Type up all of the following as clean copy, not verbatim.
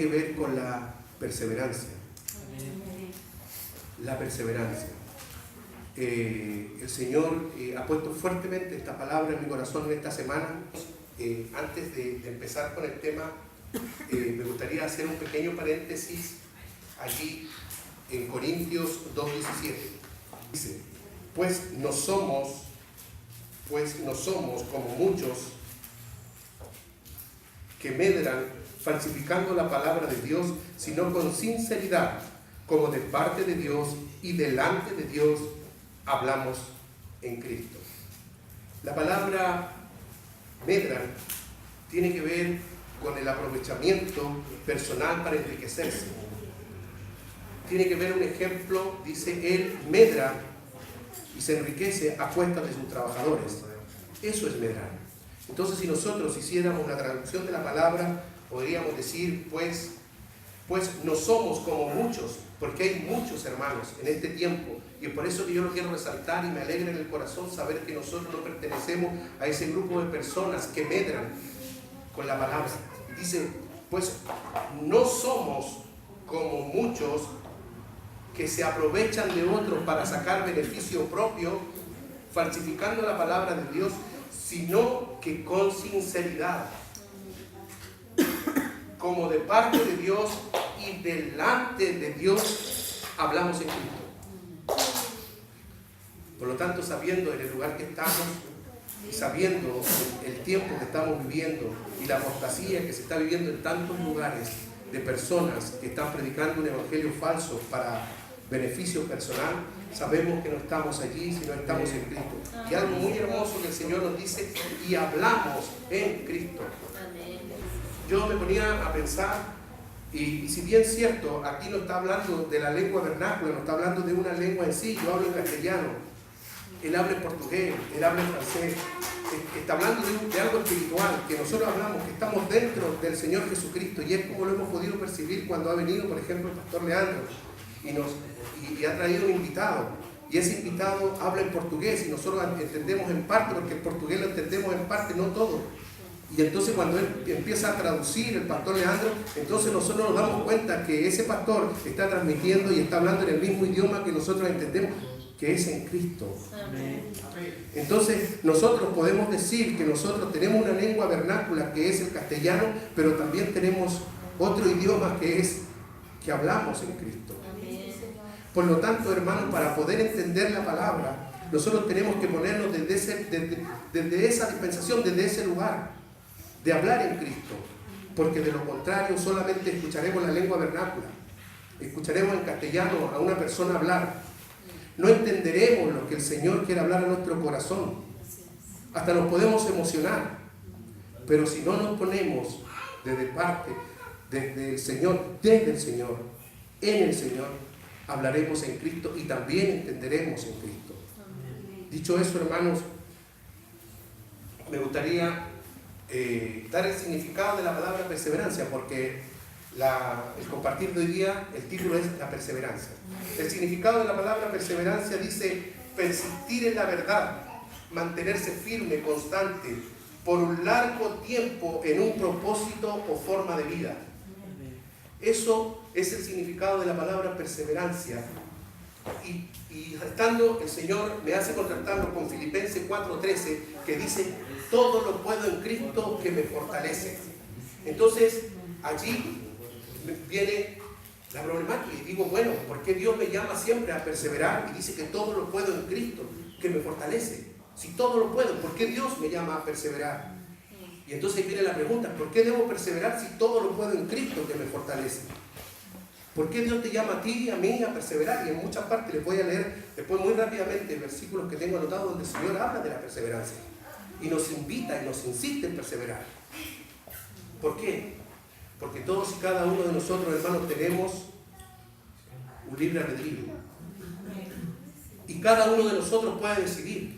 que ver con la perseverancia. La perseverancia. El Señor ha puesto fuertemente esta palabra en mi corazón en esta semana. Antes de empezar con el tema, me gustaría hacer un pequeño paréntesis allí en Corintios 2:17. Dice, pues no somos como muchos que medran falsificando la palabra de Dios, sino con sinceridad, como de parte de Dios y delante de Dios hablamos en Cristo. La palabra medran tiene que ver con el aprovechamiento personal para enriquecerse. Tiene que ver un ejemplo, dice, él medra y se enriquece a cuesta de sus trabajadores. Eso es medrar. Entonces, si nosotros hiciéramos la traducción de la palabra, podríamos decir, pues no somos como muchos, porque hay muchos hermanos en este tiempo, y es por eso que yo lo quiero resaltar y me alegra en el corazón saber que nosotros no pertenecemos a ese grupo de personas que medran con la palabra. Dice, pues no somos como muchos que se aprovechan de otros para sacar beneficio propio, falsificando la palabra de Dios, sino que con sinceridad, como de parte de Dios y delante de Dios, hablamos en Cristo. Por lo tanto, sabiendo en el lugar que estamos y sabiendo el tiempo que estamos viviendo y la apostasía que se está viviendo en tantos lugares de personas que están predicando un evangelio falso para beneficio personal, sabemos que no estamos allí si no estamos en Cristo. Y algo muy hermoso que el Señor nos dice, y hablamos en Cristo. Yo me ponía a pensar, y si bien es cierto, aquí no está hablando de la lengua vernácula, no está hablando de una lengua en sí, yo hablo en castellano, él habla en portugués, él habla en francés, está hablando de algo espiritual, que nosotros hablamos, que estamos dentro del Señor Jesucristo, y es como lo hemos podido percibir cuando ha venido, por ejemplo, el pastor Leandro, y ha traído un invitado, y ese invitado habla en portugués, y nosotros entendemos en parte, porque el portugués lo entendemos en parte, no todo. Y entonces cuando él empieza a traducir, el pastor Leandro, entonces nosotros nos damos cuenta que ese pastor está transmitiendo y está hablando en el mismo idioma que nosotros entendemos, que es en Cristo. Amén. Entonces nosotros podemos decir que nosotros tenemos una lengua vernácula que es el castellano, pero también tenemos otro idioma que hablamos en Cristo. Amén. Por lo tanto, hermanos, para poder entender la palabra, nosotros tenemos que ponernos desde esa dispensación, desde ese lugar de hablar en Cristo, porque de lo contrario solamente escucharemos la lengua vernácula, escucharemos en castellano a una persona hablar, no entenderemos lo que el Señor quiere hablar a nuestro corazón, hasta nos podemos emocionar, pero si no nos ponemos desde el Señor, en el Señor, hablaremos en Cristo y también entenderemos en Cristo. Dicho eso, hermanos, me gustaría dar el significado de la palabra perseverancia, porque el compartir de hoy día, el título es la perseverancia. El significado de la palabra perseverancia dice persistir en la verdad, mantenerse firme, constante, por un largo tiempo en un propósito o forma de vida. Eso es el significado de la palabra perseverancia. Y estando, el Señor me hace contrastarlo con Filipenses 4:13, que dice, todo lo puedo en Cristo que me fortalece. Entonces, allí viene la problemática y digo, bueno, ¿por qué Dios me llama siempre a perseverar? Y dice que todo lo puedo en Cristo que me fortalece. Si todo lo puedo, ¿por qué Dios me llama a perseverar? Y entonces viene la pregunta, ¿por qué debo perseverar si todo lo puedo en Cristo que me fortalece? ¿Por qué Dios te llama a ti y a mí a perseverar? Y en muchas partes les voy a leer después muy rápidamente versículos que tengo anotados donde el Señor habla de la perseverancia. Y nos invita y nos insiste en perseverar. ¿Por qué? Porque todos y cada uno de nosotros, hermanos, tenemos un libre albedrío. Y cada uno de nosotros puede decidir.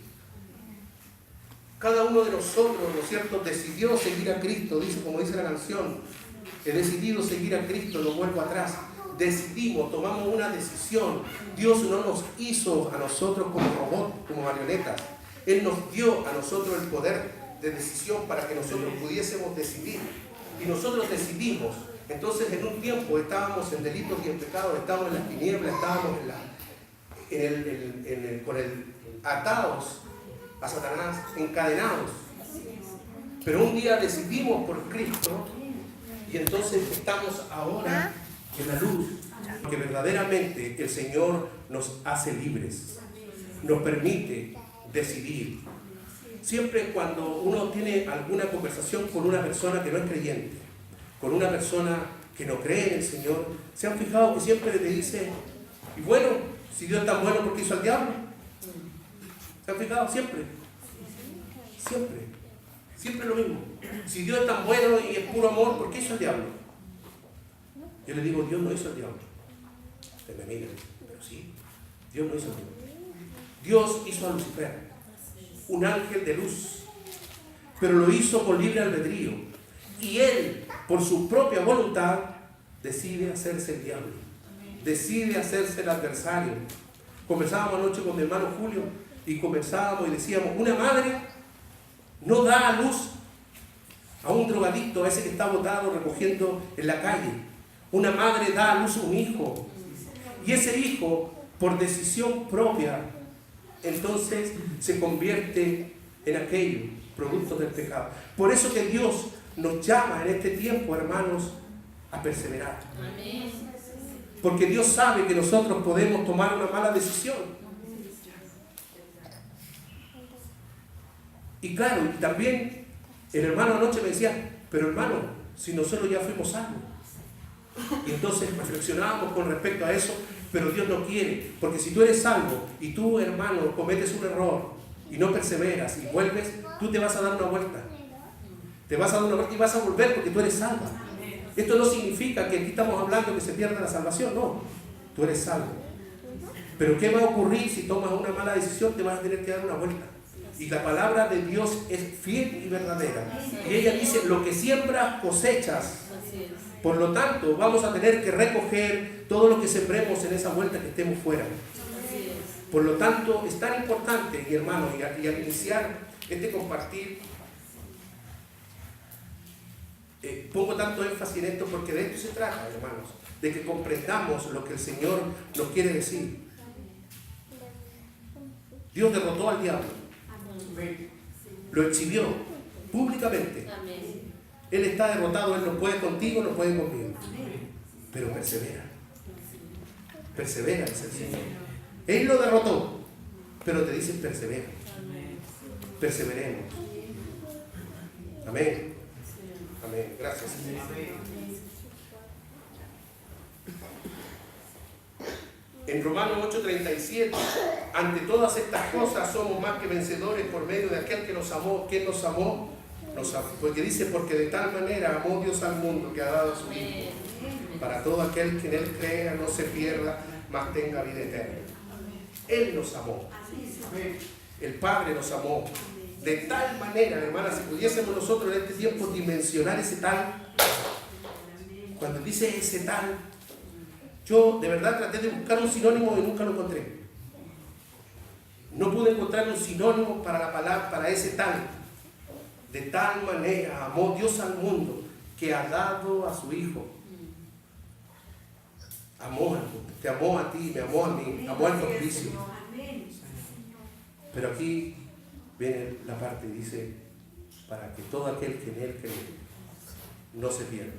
Cada uno de nosotros, ¿no es cierto?, decidió seguir a Cristo, como dice la canción. He decidido seguir a Cristo, no vuelvo atrás. Decidimos, tomamos una decisión. Dios no nos hizo a nosotros como robots, como marionetas. Él nos dio a nosotros el poder de decisión para que nosotros pudiésemos decidir. Y nosotros decidimos. Entonces en un tiempo estábamos en delitos y en pecados, estábamos en las tinieblas, estábamos atados a Satanás, encadenados. Pero un día decidimos por Cristo y entonces estamos ahora en la luz. Porque verdaderamente el Señor nos hace libres, nos permite decidir. Siempre cuando uno tiene alguna conversación con una persona que no es creyente, con una persona que no cree en el Señor, ¿se han fijado que siempre te dice, y bueno, si Dios es tan bueno, ¿por qué hizo al diablo? ¿Se han fijado? Siempre. Siempre lo mismo. Si Dios es tan bueno y es puro amor, ¿por qué hizo al diablo? Yo le digo, Dios no hizo al diablo. Ustedes me miran, pero sí, Dios no hizo al diablo. Dios hizo a Lucifer, un ángel de luz, pero lo hizo con libre albedrío. Y él, por su propia voluntad, decide hacerse el diablo, decide hacerse el adversario. Conversábamos anoche con mi hermano Julio y conversábamos y decíamos, una madre no da a luz a un drogadicto, a ese que está botado recogiendo en la calle. Una madre da a luz a un hijo y ese hijo, por decisión propia, entonces se convierte en aquello, producto del pecado. Por eso que Dios nos llama en este tiempo, hermanos, a perseverar. Porque Dios sabe que nosotros podemos tomar una mala decisión. Y claro, y también el hermano anoche me decía, pero hermano, si nosotros ya fuimos salvos. Y entonces reflexionábamos con respecto a eso, pero Dios no quiere, porque si tú eres salvo y tú, hermano, cometes un error y no perseveras y vuelves, tú te vas a dar una vuelta. Te vas a dar una vuelta y vas a volver porque tú eres salvo. Esto no significa que aquí estamos hablando que se pierda la salvación, no. Tú eres salvo. Pero ¿qué va a ocurrir si tomas una mala decisión? Te vas a tener que dar una vuelta. Y la palabra de Dios es fiel y verdadera. Y ella dice, lo que siembras cosechas. Por lo tanto, vamos a tener que recoger todo lo que sembremos en esa vuelta que estemos fuera. Por lo tanto, es tan importante, mi hermano, y al iniciar este compartir, pongo tanto énfasis en esto porque de esto se trata, hermanos, de que comprendamos lo que el Señor nos quiere decir. Dios derrotó al diablo, lo exhibió públicamente. Él está derrotado, Él no puede contigo, no puede conmigo. Pero persevera. Persevera, dice el Señor. Él lo derrotó, pero te dice persevera. Perseveremos. Amén. Amén. Gracias, Señor. En Romanos 8:37, ante todas estas cosas somos más que vencedores por medio de aquel que nos amó. ¿Quién nos amó? Porque dice, porque de tal manera amó Dios al mundo que ha dado a su Hijo, para todo aquel que en Él crea no se pierda, mas tenga vida eterna. Él nos amó. El Padre nos amó. De tal manera, hermanas, si pudiésemos nosotros en este tiempo dimensionar ese tal, cuando dice ese tal, yo de verdad traté de buscar un sinónimo y nunca lo encontré. No pude encontrar un sinónimo para la palabra, para ese tal. De tal manera amó Dios al mundo que ha dado a su Hijo. Amó al mundo, te amó a ti, me amó a mí, amó al propicio. Pero aquí viene la parte, dice, para que todo aquel que en Él cree no se pierda,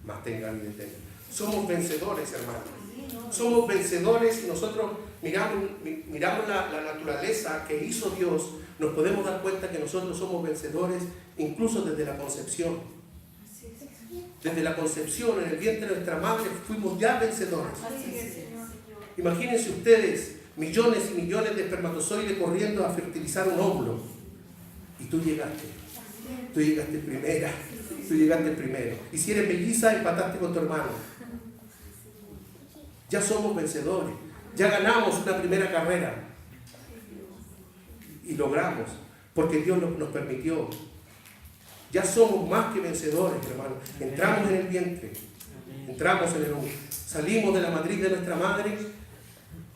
mas tenga vida eterna. Somos vencedores, hermanos. Somos vencedores y nosotros miramos la naturaleza que hizo Dios. Nos podemos dar cuenta que nosotros somos vencedores incluso desde la concepción. Desde la concepción, en el vientre de nuestra madre, fuimos ya vencedores. Imagínense ustedes millones y millones de espermatozoides corriendo a fertilizar un óvulo. Y tú llegaste primera, tú llegaste primero. Y si eres melliza, empataste con tu hermano. Ya somos vencedores, ya ganamos una primera carrera. Y logramos, porque Dios nos permitió. Ya somos más que vencedores, hermanos. Entramos en el vientre, entramos en el óvulo, salimos de la matriz de nuestra madre,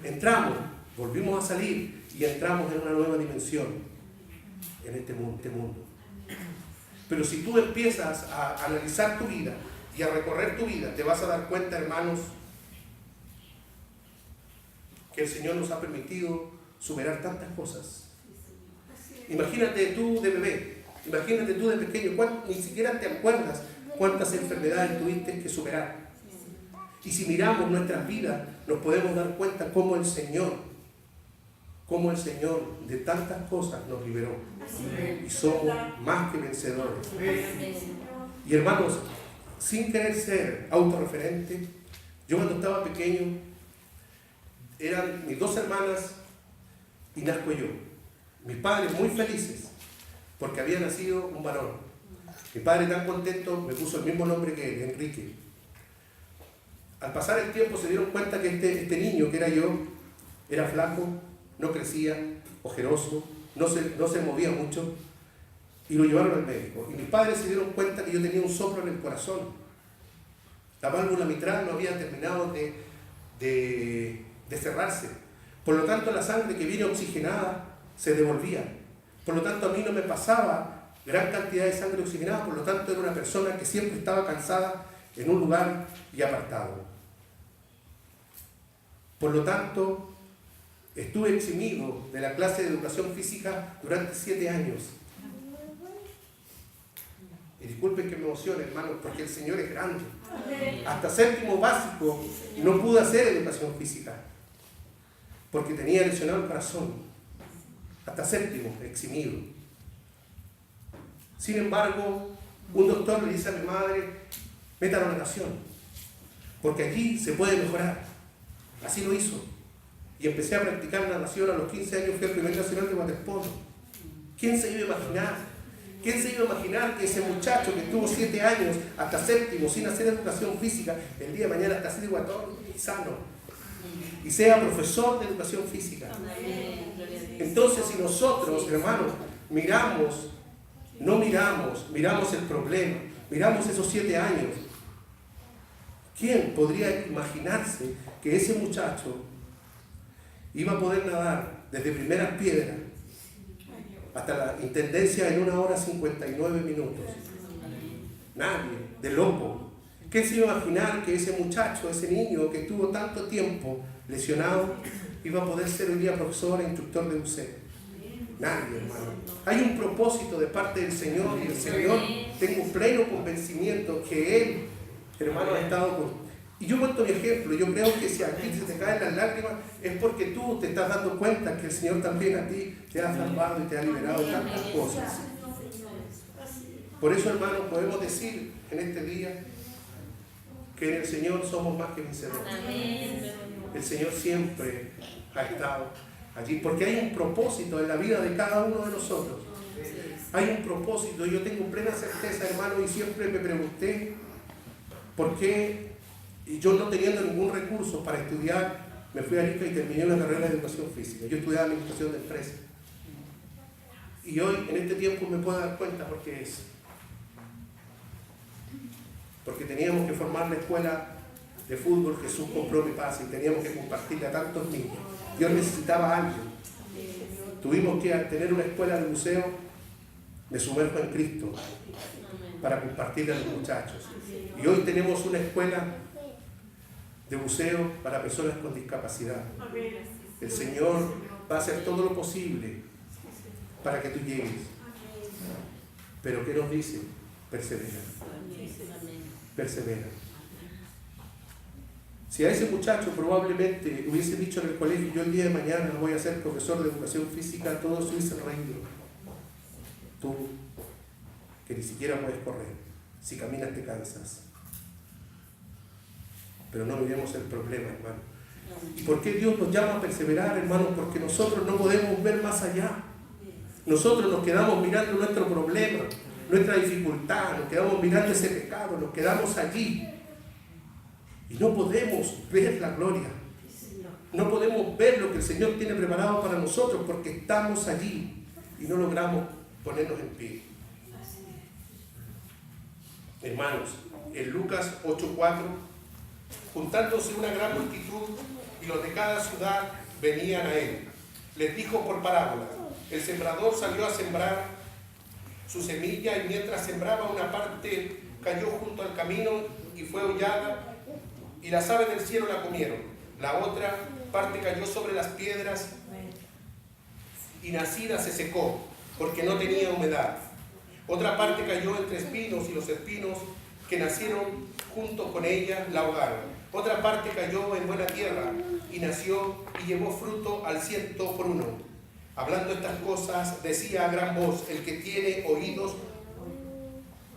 entramos, volvimos a salir y entramos en una nueva dimensión en este mundo. Pero si tú empiezas a analizar tu vida y a recorrer tu vida, te vas a dar cuenta, hermanos, que el Señor nos ha permitido superar tantas cosas. Imagínate tú de bebé, imagínate tú de pequeño, ni siquiera te acuerdas cuántas enfermedades tuviste que superar. Y si miramos nuestras vidas, nos podemos dar cuenta cómo el Señor de tantas cosas nos liberó. Y somos más que vencedores. Y hermanos, sin querer ser autorreferente, yo cuando estaba pequeño, eran mis 2 hermanas y nazco yo. Mis padres muy felices porque había nacido un varón. Mi padre tan contento me puso el mismo nombre que él, Enrique. Al pasar el tiempo se dieron cuenta que este niño que era yo era flaco, no crecía, ojeroso, no se movía mucho, y lo llevaron al médico. Y mis padres se dieron cuenta que yo tenía un soplo en el corazón. La válvula mitral no había terminado de cerrarse. Por lo tanto, la sangre que viene oxigenada se devolvía. Por lo tanto, a mí no me pasaba gran cantidad de sangre oxigenada. Por lo tanto, era una persona que siempre estaba cansada en un lugar y apartado. Por lo tanto, estuve eximido de la clase de educación física durante 7 años. Y disculpen que me emocione, hermanos, porque el Señor es grande. Hasta 7º básico no pude hacer educación física, porque tenía lesionado el corazón. Hasta 7º, eximido. Sin embargo, un doctor le dice a mi madre, métalo a la natación, porque aquí se puede mejorar. Así lo hizo. Y empecé a practicar natación a los 15 años, fui el primer nacional de waterpolo. ¿Quién se iba a imaginar? ¿Quién se iba a imaginar que ese muchacho que estuvo 7 años hasta 7º sin hacer educación física, el día de mañana hasta así de guatón y sano, y sea profesor de educación física? Entonces, si nosotros, hermanos, miramos el problema, miramos esos 7 años, ¿quién podría imaginarse que ese muchacho iba a poder nadar desde primeras piedras hasta la intendencia en 1 hora 59 minutos? Nadie, de loco. ¿Quién se iba a imaginar que ese muchacho, ese niño que estuvo tanto tiempo lesionado, iba a poder ser hoy día profesor e instructor de buceo? Nadie, hermano. Hay un propósito de parte del Señor, y el Señor, tengo pleno convencimiento que Él, hermano, ha estado con. Y yo cuento mi ejemplo. Yo creo que si aquí se te caen las lágrimas es porque tú te estás dando cuenta que el Señor también a ti te ha salvado y te ha liberado de tantas cosas. Por eso, hermanos, podemos decir en este día que en el Señor somos más que vencedores. El Señor siempre ha estado allí, porque hay un propósito en la vida de cada uno de nosotros. Hay un propósito. Yo tengo plena certeza, hermano, y siempre me pregunté por qué. Y yo, no teniendo ningún recurso para estudiar, me fui a Arica y terminé una carrera de educación física. Yo estudiaba administración de empresas. Y hoy, en este tiempo, me puedo dar cuenta por qué es. Porque teníamos que formar la escuela de fútbol. Jesús compró mi paz y teníamos que compartirle a tantos niños. Dios necesitaba a alguien. Tuvimos que tener una escuela de buceo de Sumerjo en Cristo para compartirle a los muchachos. Y hoy tenemos una escuela de buceo para personas con discapacidad. El Señor va a hacer todo lo posible para que tú llegues. Pero ¿qué nos dice? Persevera. Persevera. Si a ese muchacho probablemente hubiese dicho en el colegio, yo el día de mañana voy a ser profesor de educación física, todos se hubiesen reído. Tú, que ni siquiera puedes correr, si caminas te cansas. Pero no miremos el problema, hermano. ¿Y por qué Dios nos llama a perseverar, hermano? Porque nosotros no podemos ver más allá. Nosotros nos quedamos mirando nuestro problema, nuestra dificultad, nos quedamos mirando ese pecado, nos quedamos allí. Y no podemos ver la gloria. No podemos ver lo que el Señor tiene preparado para nosotros porque estamos allí y no logramos ponernos en pie. Hermanos, en Lucas 8:4, juntándose una gran multitud y los de cada ciudad venían a él, les dijo por parábola: el sembrador salió a sembrar su semilla y mientras sembraba, una parte cayó junto al camino y fue hollada, y las aves del cielo la comieron. La otra parte cayó sobre las piedras y nacida se secó, porque no tenía humedad. Otra parte cayó entre espinos, y los espinos que nacieron junto con ella la ahogaron. Otra parte cayó en buena tierra, y nació y llevó fruto al 100 por 1. Hablando estas cosas, decía a gran voz: el que tiene oídos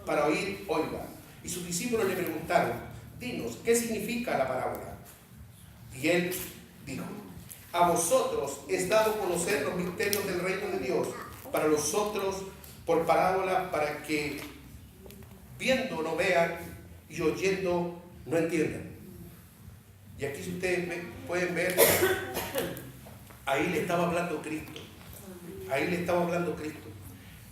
para oír, oiga. Y sus discípulos le preguntaron: dinos, ¿qué significa la parábola? Y él dijo: a vosotros es dado conocer los misterios del reino de Dios, para los otros por parábola, para que viendo no vean y oyendo no entiendan. Y aquí, si ustedes pueden ver, ahí le estaba hablando Cristo. Ahí le estaba hablando Cristo.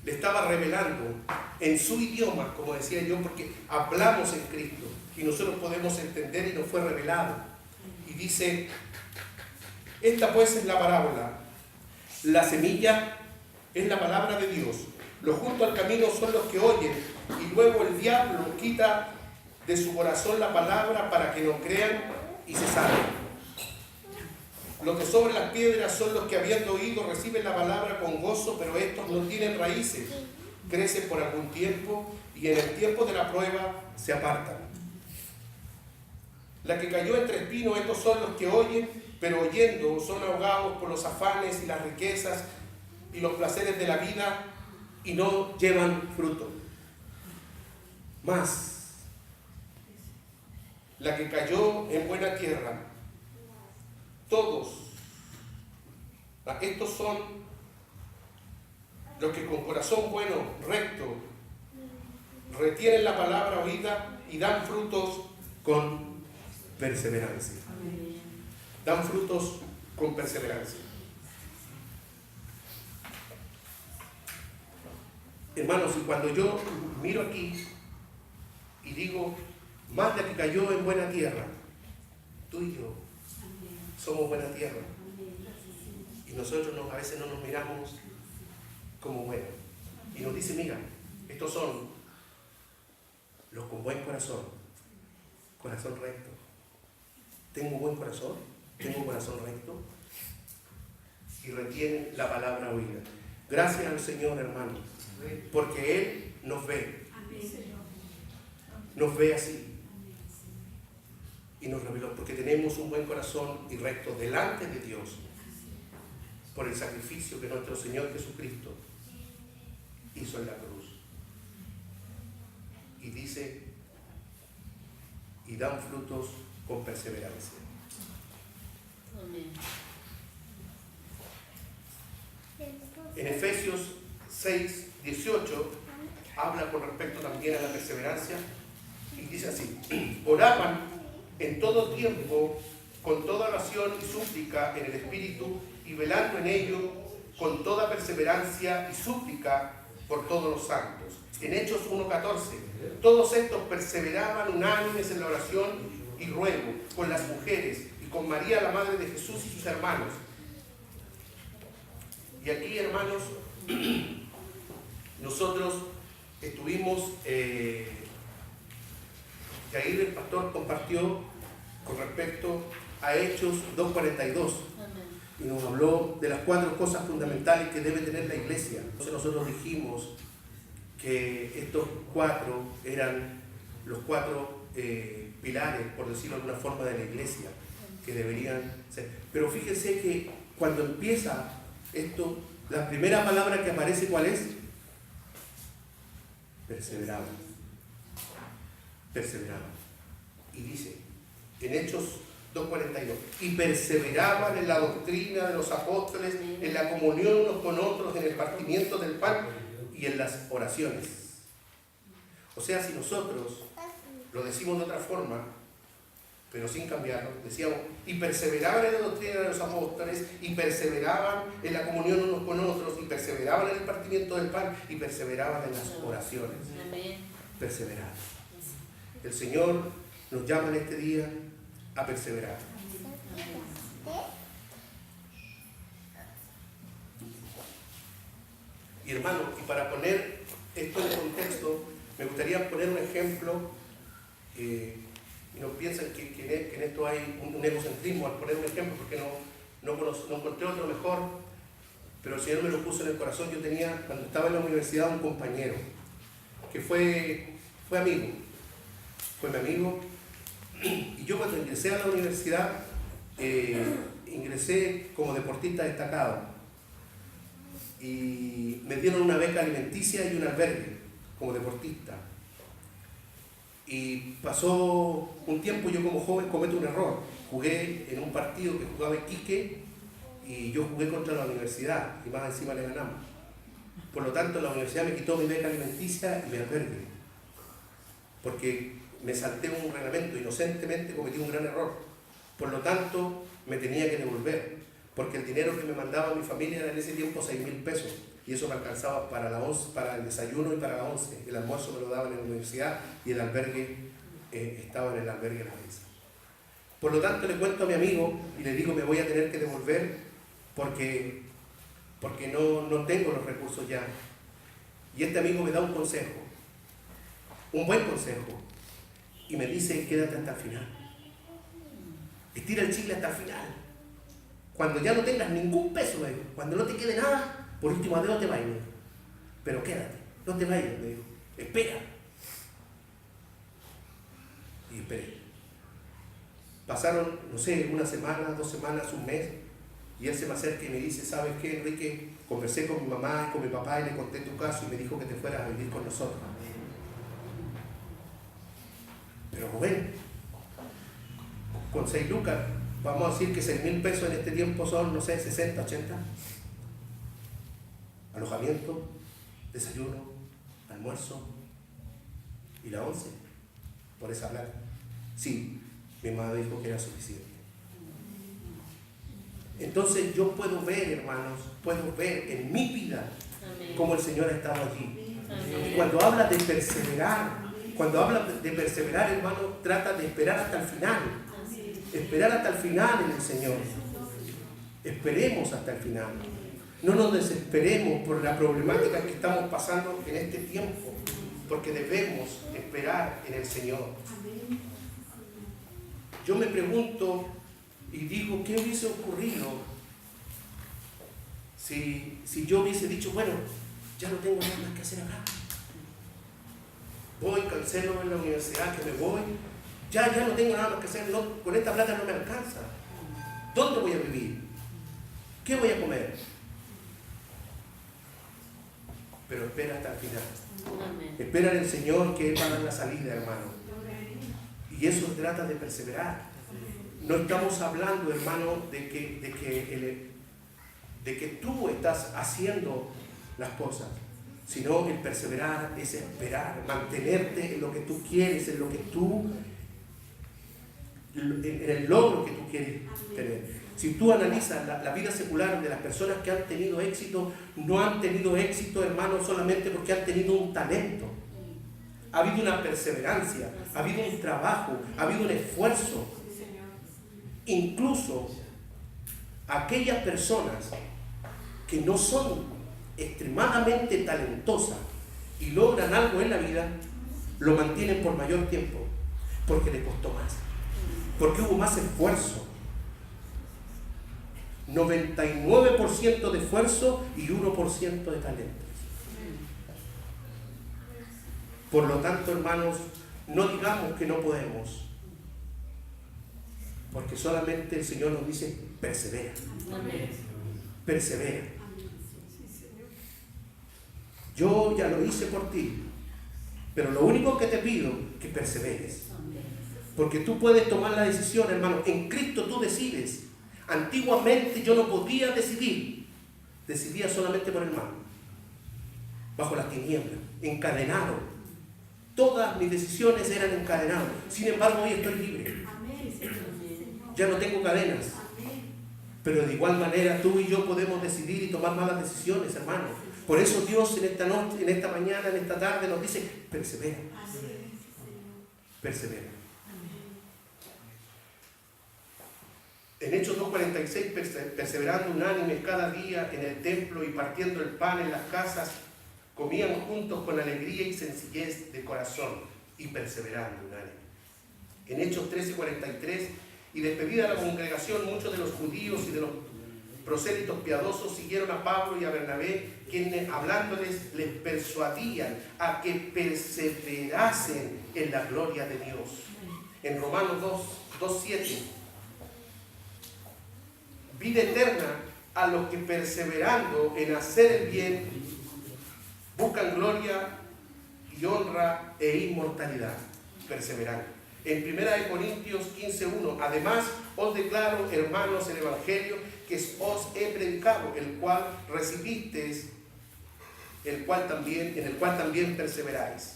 Le estaba revelando en su idioma, como decía yo, porque hablamos en Cristo y nosotros podemos entender, y nos fue revelado. Y dice: esta pues es la parábola. La semilla es la palabra de Dios. Los juntos al camino son los que oyen, y luego el diablo quita de su corazón la palabra para que no crean y se salven. Los que sobre las piedras son los que, habiendo oído, reciben la palabra con gozo, pero estos no tienen raíces, crecen por algún tiempo y en el tiempo de la prueba se apartan. La que cayó entre espinos, estos son los que oyen, pero oyendo son ahogados por los afanes y las riquezas y los placeres de la vida, y no llevan fruto. Mas la que cayó en buena tierra, todos estos son los que con corazón bueno, recto, retienen la palabra oída y dan frutos con perseverancia. Dan frutos con perseverancia. Hermanos, y cuando yo miro aquí y digo: más de que cayó en buena tierra, tú y yo somos buena tierra. Y nosotros a veces no nos miramos como buenos. Y nos dice: mira, estos son los con buen corazón, corazón recto. Tengo buen corazón, tengo corazón recto, y retienen la palabra oída. Gracias al Señor, hermano, porque Él nos ve. Nos ve así. Y nos reveló, porque tenemos un buen corazón y recto delante de Dios, por el sacrificio que nuestro Señor Jesucristo hizo en la cruz. Y dice: y dan frutos con perseverancia. En Efesios 6:18 habla con respecto también a la perseverancia, y dice así: oraban en todo tiempo con toda oración y súplica en el Espíritu, y velando en ello con toda perseverancia y súplica por todos los santos. En Hechos 1:14, todos estos perseveraban unánimes en la oración y ruego con las mujeres y con María, la madre de Jesús, y sus hermanos. Y aquí, hermanos, nosotros estuvimos, Jair, el pastor, compartió con respecto a Hechos 2:42 y nos habló de las 4 cosas fundamentales que debe tener la iglesia. Entonces nosotros dijimos que estos 4 eran los 4 pilares, por decirlo de alguna forma, de la iglesia, que deberían ser. Pero fíjense que cuando empieza esto, la primera palabra que aparece, ¿cuál es? Perseveraban. Perseveraban. Y dice en Hechos 2:42, y perseveraban en la doctrina de los apóstoles, en la comunión unos con otros, en el partimiento del pan y en las oraciones. O sea, si nosotros lo decimos de otra forma, pero sin cambiarlo, decíamos: y perseveraban en la doctrina de los apóstoles, y perseveraban en la comunión unos con otros, y perseveraban en el partimiento del pan, y perseveraban en las oraciones. Perseverar. El Señor nos llama en este día a perseverar. Y hermano, y para poner esto en contexto, me gustaría poner un ejemplo y no piensan que en esto hay un egocentrismo, al poner un ejemplo, porque no encontré otro mejor, pero el Señor me lo puso en el corazón. Yo tenía, cuando estaba en la universidad, un compañero que fue amigo, fue mi amigo, y yo cuando ingresé a la universidad, ingresé como deportista destacado, y me dieron una beca alimenticia y un albergue como deportista. Y pasó un tiempo, yo como joven cometo un error. Jugué en un partido que jugaba Iquique y yo jugué contra la universidad y más encima le ganamos. Por lo tanto, la universidad me quitó mi beca alimenticia y mi albergue, porque me salté un reglamento, inocentemente cometí un gran error. Por lo tanto, me tenía que devolver, porque el dinero que me mandaba mi familia era en ese tiempo 6.000 pesos, y eso me alcanzaba para el desayuno y para la once. El almuerzo me lo daban en la universidad y el albergue estaba en el albergue de la mesa. Por lo tanto, le cuento a mi amigo y le digo: me voy a tener que devolver porque no tengo los recursos ya. Y este amigo me da un consejo, un buen consejo, y me dice: quédate hasta el final, estira el chicle hasta el final. Cuando ya no tengas ningún peso, me dijo, cuando no te quede nada, por último adiós te vayas, pero quédate, no te vayas, me dijo, espera. Y esperé. Pasaron, no sé, una semana, 2 semanas, un mes, y él se me acerca y me dice: ¿sabes qué, Enrique? Conversé con mi mamá y con mi papá y le conté tu caso y me dijo que te fueras a vivir con nosotros. Pero Rubén, con 6 lucas, vamos a decir que 6.000 pesos en este tiempo son, no sé, 60, 80. Alojamiento, desayuno, almuerzo y la once, por esa plata. Sí, mi madre dijo que era suficiente. Entonces yo puedo ver, hermanos, puedo ver en mi vida cómo el Señor ha estado allí. Y cuando habla de perseverar, hermano, trata de esperar hasta el final. Esperar hasta el final en el Señor. Esperemos hasta el final. No nos desesperemos por la problemática que estamos pasando en este tiempo, porque debemos esperar en el Señor. Yo me pregunto y digo: ¿qué hubiese ocurrido si yo hubiese dicho: bueno, ya no tengo nada más que hacer acá? Voy, cancelo en la universidad, que me voy. Ya no tengo nada más que hacer, no, con esta plata no me alcanza. ¿Dónde voy a vivir? ¿Qué voy a comer? Pero espera hasta el final. Espera en el Señor, que Él va a dar la salida, hermano. Y eso trata de perseverar. No estamos hablando, hermano, de que tú estás haciendo las cosas, sino el perseverar es esperar, mantenerte en lo que tú quieres, en el logro que tú quieres tener. Si tú analizas la vida secular de las personas que han tenido éxito, no han tenido éxito, hermano, solamente porque han tenido un talento. Ha habido una perseverancia, ha habido un trabajo, ha habido un esfuerzo. Incluso aquellas personas que no son extremadamente talentosas y logran algo en la vida, lo mantienen por mayor tiempo, porque les costó más, porque hubo más esfuerzo. 99% de esfuerzo y 1% de talento. Por lo tanto, hermanos, no digamos que no podemos, porque solamente el Señor nos dice: persevera. Persevera. Yo ya lo hice por ti, pero lo único que te pido es que perseveres. Porque tú puedes tomar la decisión, hermano. En Cristo tú decides. Antiguamente yo no podía decidir. Decidía solamente por el mal. Bajo las tinieblas, encadenado. Todas mis decisiones eran encadenadas. Sin embargo, hoy estoy libre. Ya no tengo cadenas. Pero de igual manera tú y yo podemos decidir y tomar malas decisiones, hermano. Por eso Dios en esta noche, en esta mañana, en esta tarde nos dice: persevera. Persevera. En Hechos 2:46, perseverando unánimes cada día en el templo y partiendo el pan en las casas, comían juntos con alegría y sencillez de corazón y perseverando unánimes. En Hechos 13:43, y despedida la congregación, muchos de los judíos y de los prosélitos piadosos siguieron a Pablo y a Bernabé, quienes hablándoles les persuadían a que perseverasen en la gloria de Dios. En Romanos 2:7, vida eterna a los que perseverando en hacer el bien buscan gloria y honra e inmortalidad. Perseverando. En 1 Corintios 15:1, además os declaro, hermanos, el evangelio que os he predicado, el cual recibisteis, en el cual también perseveráis.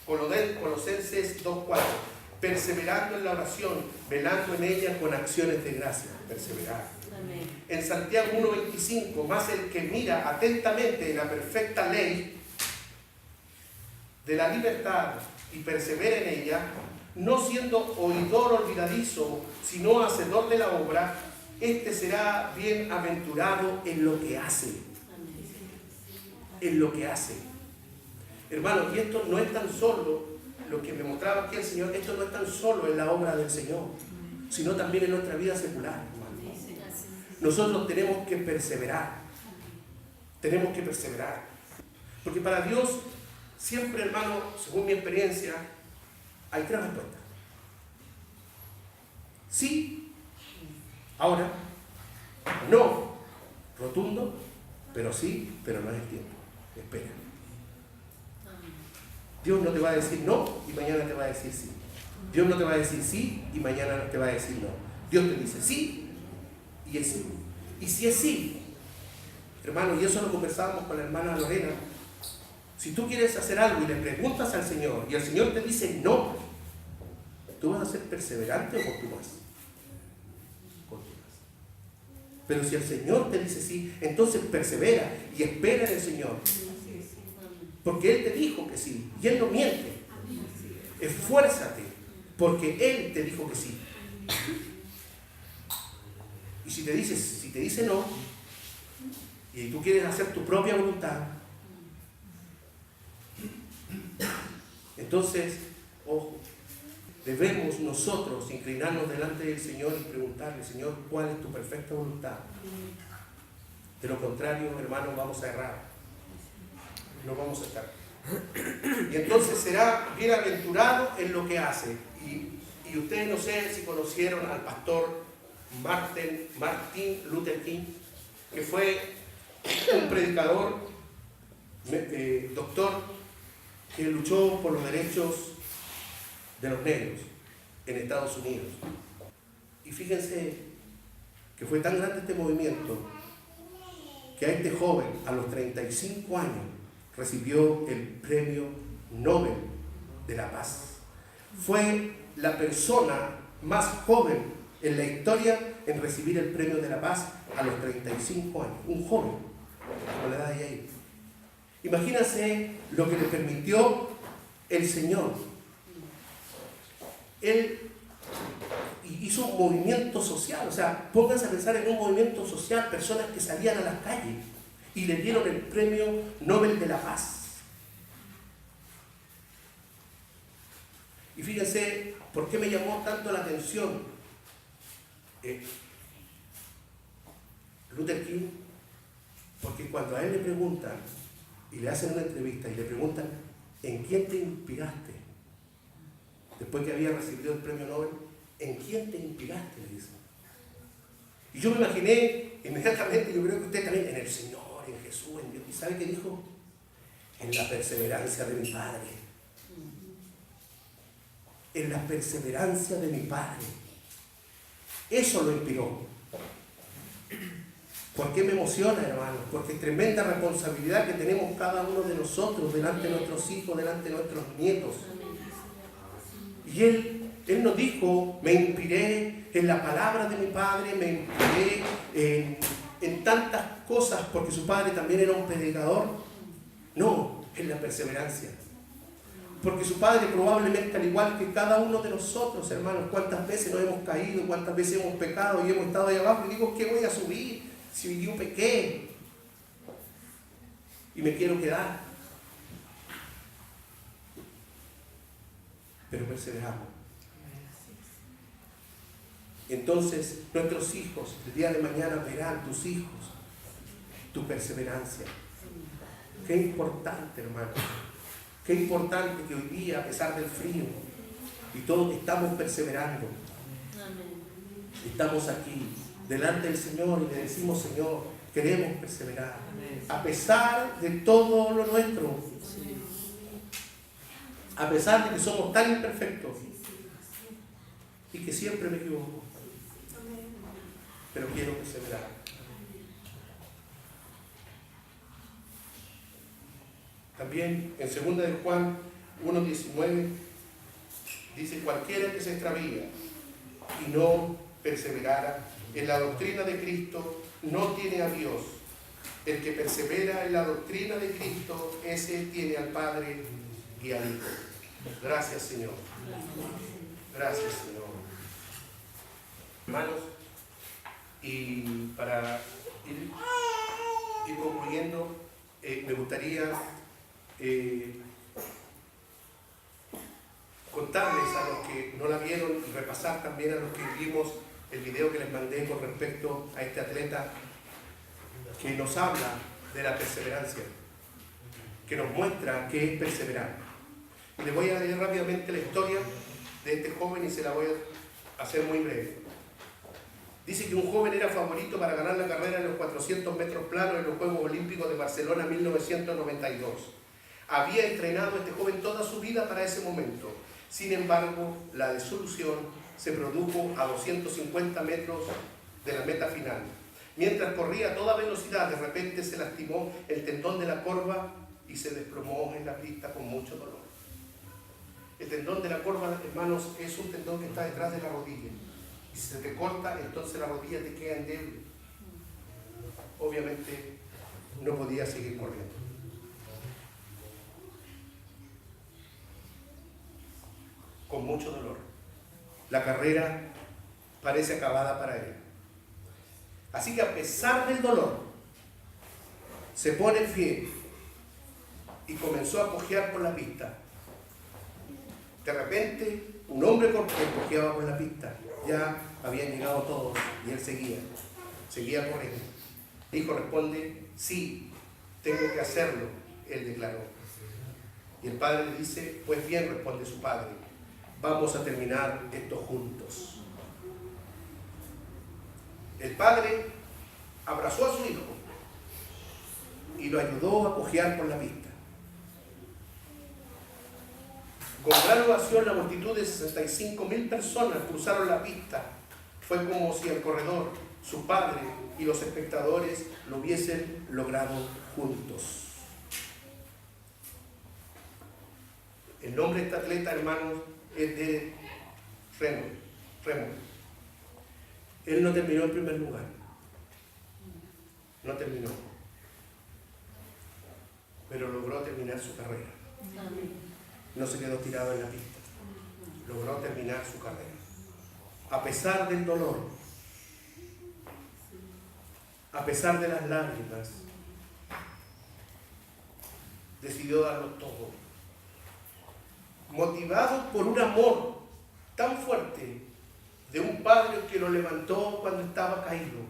Colosenses 2:4, perseverando en la oración, velando en ella con acciones de gracia. Perseverar. Amén. En Santiago 1:25, más el que mira atentamente en la perfecta ley de la libertad y persevera en ella, no siendo oidor olvidadizo, sino hacedor de la obra, este será bienaventurado en lo que hace. En lo que hace. Hermanos, y esto no es tan solo lo que me mostraba aquí el Señor, esto no es tan solo en la obra del Señor, sino también en nuestra vida secular, hermano. Nosotros tenemos que perseverar. Tenemos que perseverar. Porque para Dios, siempre, hermano, según mi experiencia, hay tres respuestas. Sí, ahora, no, rotundo, pero sí, pero no es el tiempo. Espera. Dios no te va a decir no y mañana te va a decir sí. Dios no te va a decir sí y mañana te va a decir no. Dios te dice sí y es sí. Y si es sí, hermano, y eso lo conversábamos con la hermana Lorena, si tú quieres hacer algo y le preguntas al Señor y el Señor te dice no, ¿tú vas a ser perseverante o continúas? Pero si el Señor te dice sí, entonces persevera y espera en el Señor. Porque Él te dijo que sí y Él no miente. Esfuérzate porque Él te dijo que sí. Y si te dice no y tú quieres hacer tu propia voluntad, entonces, ojo, debemos nosotros inclinarnos delante del Señor y preguntarle, Señor, ¿cuál es tu perfecta voluntad? De lo contrario, hermanos, vamos a errar. No vamos a estar. Y entonces será bienaventurado en lo que hace. Y ustedes no sé si conocieron al pastor Martin Luther King, que fue un predicador, doctor, que luchó por los derechos de los negros en Estados Unidos. Y fíjense que fue tan grande este movimiento que a este joven, a los 35 años, recibió el premio Nobel de la Paz. Fue la persona más joven en la historia en recibir el premio de la Paz a los 35 años. Un joven, como la edad de ahí. Imagínense lo que le permitió el Señor. Él hizo un movimiento social, o sea, pónganse a pensar en un movimiento social, personas que salían a las calles y le dieron el premio Nobel de la Paz. Y fíjense, ¿por qué me llamó tanto la atención Luther King? Porque cuando a él le preguntan, y le hacen una entrevista, y le preguntan, ¿en quién te inspiraste? Después que había recibido el premio Nobel, ¿en quién te inspiraste? Le dicen. Y yo me imaginé inmediatamente, yo creo que usted también, en el Señor, en Jesús, en Dios. ¿Y sabe qué dijo? En la perseverancia de mi Padre. En la perseverancia de mi Padre. Eso lo inspiró. ¿Por qué me emociona, hermanos? Porque es tremenda responsabilidad que tenemos cada uno de nosotros delante de nuestros hijos, delante de nuestros nietos. Y Él nos dijo, me inspiré en la palabra de mi Padre, me inspiré en tantas cosas, porque su Padre también era un predicador. No, en la perseverancia. Porque su Padre probablemente, al igual que cada uno de nosotros, hermanos, cuántas veces nos hemos caído, cuántas veces hemos pecado y hemos estado ahí abajo y digo, ¿qué voy a subir? Si yo pequé y me quiero quedar. Pero perseveramos. Entonces nuestros hijos, el día de mañana verán, tus hijos, tu perseverancia. Qué importante, hermano. Qué importante que hoy día, a pesar del frío, y todos estamos perseverando. Estamos aquí, delante del Señor, y le decimos: Señor, queremos perseverar. A pesar de todo lo nuestro. A pesar de que somos tan imperfectos. Y que siempre me equivoco. Pero quiero perseverar. También en 2 de Juan 1:19 dice: cualquiera que se extravía y no perseverara en la doctrina de Cristo no tiene a Dios. El que persevera en la doctrina de Cristo, ese tiene al Padre y al Hijo. Gracias, Señor. Gracias, Señor. Hermanos, y para ir concluyendo, me gustaría contarles a los que no la vieron y repasar también a los que vimos el video que les mandé con respecto a este atleta que nos habla de la perseverancia, que nos muestra que es perseverar. Y les voy a leer rápidamente la historia de este joven y se la voy a hacer muy breve. Dice que un joven era favorito para ganar la carrera en los 400 metros planos en los Juegos Olímpicos de Barcelona 1992. Había entrenado este joven toda su vida para ese momento. Sin embargo, la disolución se produjo a 250 metros de la meta final. Mientras corría a toda velocidad, de repente se lastimó el tendón de la corva y se desplomó en la pista con mucho dolor. El tendón de la corva, hermanos, es un tendón que está detrás de la rodilla. Y si se te corta, entonces la rodilla te queda endeble. Obviamente, no podía seguir corriendo. Con mucho dolor. La carrera parece acabada para él. Así que a pesar del dolor, se pone en pie y comenzó a cojear por la pista. De repente, un hombre cojeaba por la pista. Ya habían llegado todos y él seguía corriendo. El hijo responde: sí, tengo que hacerlo, él declaró. Y el padre le dice: pues bien, responde su padre, vamos a terminar esto juntos. El padre abrazó a su hijo y lo ayudó a cojear por la pista. Con gran ovación, la multitud de 65.000 personas cruzaron la pista. Fue como si el corredor, su padre y los espectadores lo hubiesen logrado juntos. El nombre de este atleta, hermanos, es de Remo. Él no terminó en primer lugar. No terminó. Pero logró terminar su carrera. No se quedó tirado en la pista. Logró terminar su carrera. A pesar del dolor, a pesar de las lágrimas, decidió darlo todo. Motivado por un amor tan fuerte de un padre que lo levantó cuando estaba caído.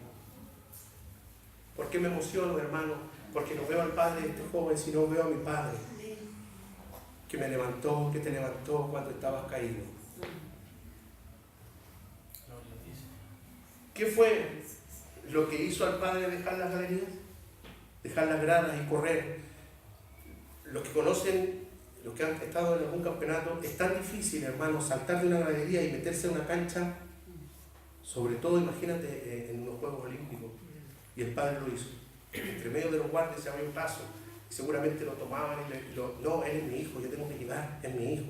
¿Por qué me emociono, hermano? Porque no veo al padre de este joven, sino veo a mi padre, que me levantó, que te levantó cuando estabas caído. ¿Qué fue lo que hizo al padre dejar las galerías? Dejar las gradas y correr. Los que conocen, los que han estado en algún campeonato, es tan difícil, hermano, saltar de una galería y meterse en una cancha, sobre todo, imagínate, en unos Juegos Olímpicos. Y el padre lo hizo. Entre medio de los guardias se abrió un paso. Y seguramente lo tomaban y no, él es mi hijo, yo tengo que llegar, es mi hijo.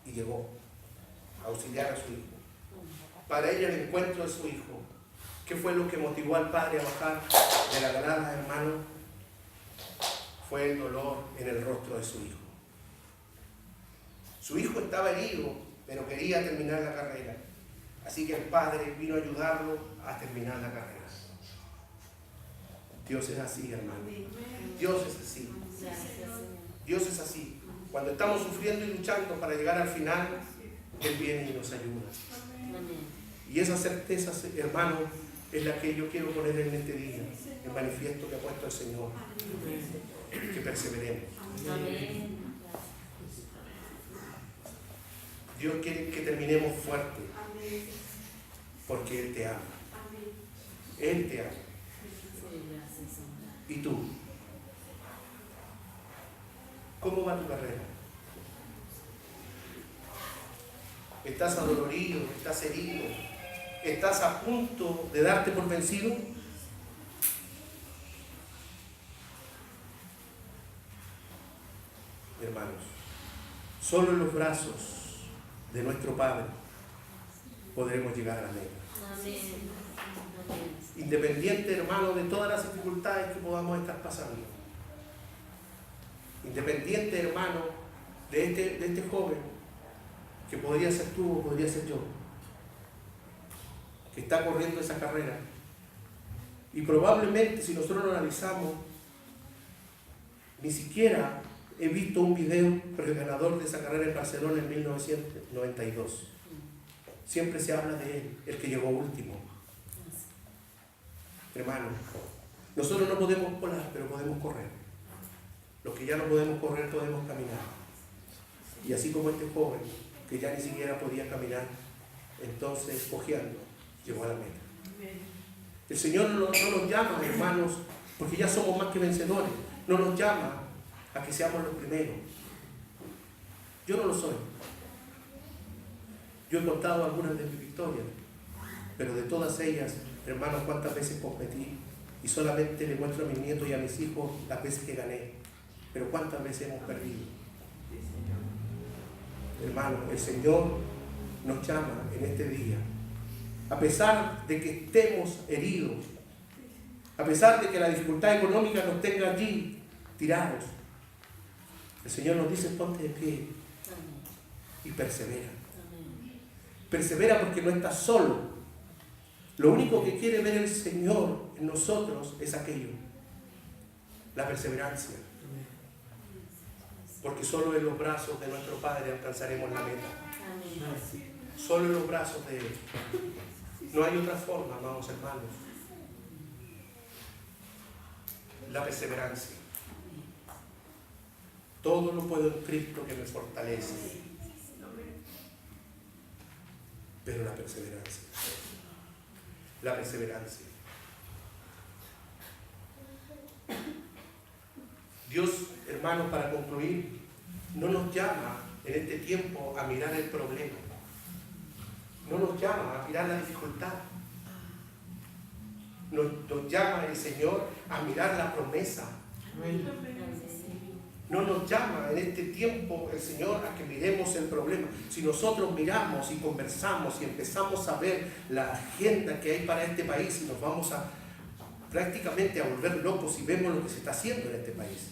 Y llegó a auxiliar a su hijo. Para ella el encuentro de su hijo. ¿Qué fue lo que motivó al padre a bajar de la granada, hermano? Fue el dolor en el rostro de su hijo. Su hijo estaba herido, pero quería terminar la carrera. Así que el padre vino a ayudarlo a terminar la carrera. Dios es así, hermano. Dios es así. Dios es así. Cuando estamos sufriendo y luchando para llegar al final, Él viene y nos ayuda. Y esa certeza, hermano, es la que yo quiero poner en este día, el manifiesto que ha puesto el Señor. Que perseveremos. Dios quiere que terminemos fuerte, porque Él te ama. Él te ama. ¿Y tú? ¿Cómo va tu carrera? ¿Estás adolorido? ¿Estás herido? ¿Estás a punto de darte por vencido? Hermanos, solo en los brazos de nuestro Padre podremos llegar a la meta. Independiente, hermano, de todas las dificultades que podamos estar pasando. Independiente, hermano, de este joven, que podría ser tú o podría ser yo, que está corriendo esa carrera. Y probablemente, si nosotros lo analizamos, ni siquiera he visto un video del ganador de esa carrera en Barcelona en 1992. Siempre se habla de él, el que llegó último. Hermano, nosotros no podemos volar, pero podemos correr. Los que ya no podemos correr, podemos caminar. Y así como este joven, que ya ni siquiera podía caminar, entonces, cojeando, llegó a la meta. El Señor no nos llama, hermanos, porque ya somos más que vencedores. No nos llama a que seamos los primeros. Yo no lo soy. Yo he contado algunas de mis victorias, pero de todas ellas, hermanos, cuántas veces competí y solamente le muestro a mis nietos y a mis hijos las veces que gané, pero cuántas veces hemos perdido. Hermanos, el Señor nos llama en este día, a pesar de que estemos heridos, a pesar de que la dificultad económica nos tenga allí tirados. El Señor nos dice: ponte de pie y persevera. Persevera, porque no estás solo. Lo único que quiere ver el Señor en nosotros es aquello, la perseverancia. Porque solo en los brazos de nuestro Padre alcanzaremos la meta. Solo en los brazos de Él. No hay otra forma, amados hermanos. La perseverancia. Todo lo puedo en Cristo que me fortalece. Pero la perseverancia. La perseverancia. Dios, hermanos, para concluir, no nos llama en este tiempo a mirar el problema. No nos llama a mirar la dificultad. Nos llama el Señor a mirar la promesa. No nos llama en este tiempo el Señor a que miremos el problema. Si nosotros miramos y conversamos y empezamos a ver la agenda que hay para este país, y nos vamos a prácticamente a volver locos si vemos lo que se está haciendo en este país.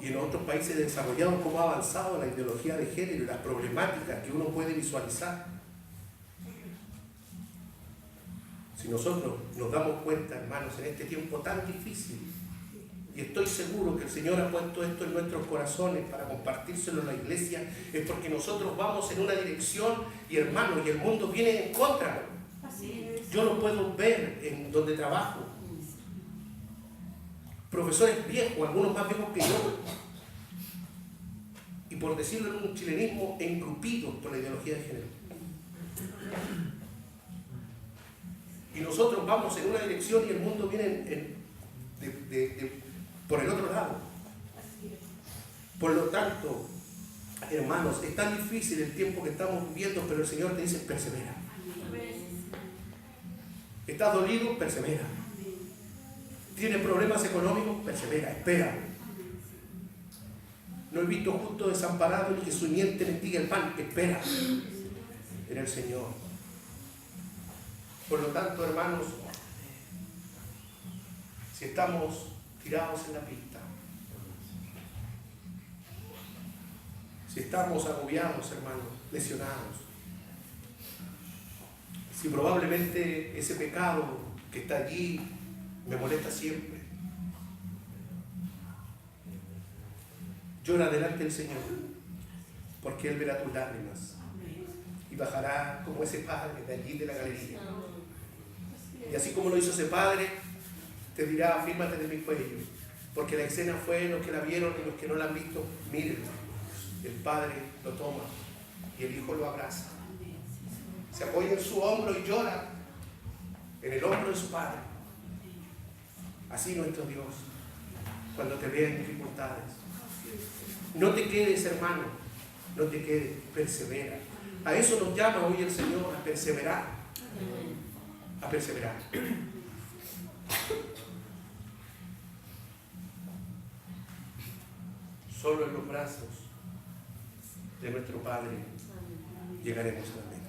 Y en otros países desarrollados, cómo ha avanzado la ideología de género y las problemáticas que uno puede visualizar. Si nosotros nos damos cuenta, hermanos, en este tiempo tan difícil, y estoy seguro que el Señor ha puesto esto en nuestros corazones para compartírselo a la iglesia, es porque nosotros vamos en una dirección, y hermanos, y el mundo viene en contra. Yo lo puedo ver en donde trabajo. Profesores viejos, algunos más viejos que yo, y por decirlo en un chilenismo, engrupidos por la ideología de género. Y nosotros vamos en una dirección y el mundo viene por el otro lado. Por lo tanto, hermanos, es tan difícil el tiempo que estamos viviendo, pero el Señor te dice: persevera. ¿Estás dolido? Persevera. ¿Tienes problemas económicos? Persevera, espera. No he visto justo desamparado ni que su simiente mendiga el pan. Espera en el Señor. Por lo tanto, hermanos, si estamos tirados en la pista, si estamos agobiados, hermanos, lesionados, si probablemente ese pecado que está allí me molesta siempre, llora delante del Señor porque Él verá tus lágrimas y bajará como ese padre de allí de la galería. Y así como lo hizo ese padre, te dirá, afírmate de mi cuello, porque la escena fue los que la vieron y los que no la han visto, mírenlo. El padre lo toma y el hijo lo abraza. Se apoya en su hombro y llora en el hombro de su padre. Así nuestro Dios, cuando te vea en dificultades. No te quedes, hermano, no te quedes, persevera. A eso nos llama hoy el Señor, a perseverar. A perseverar. Solo en los brazos de nuestro Padre llegaremos a la meta.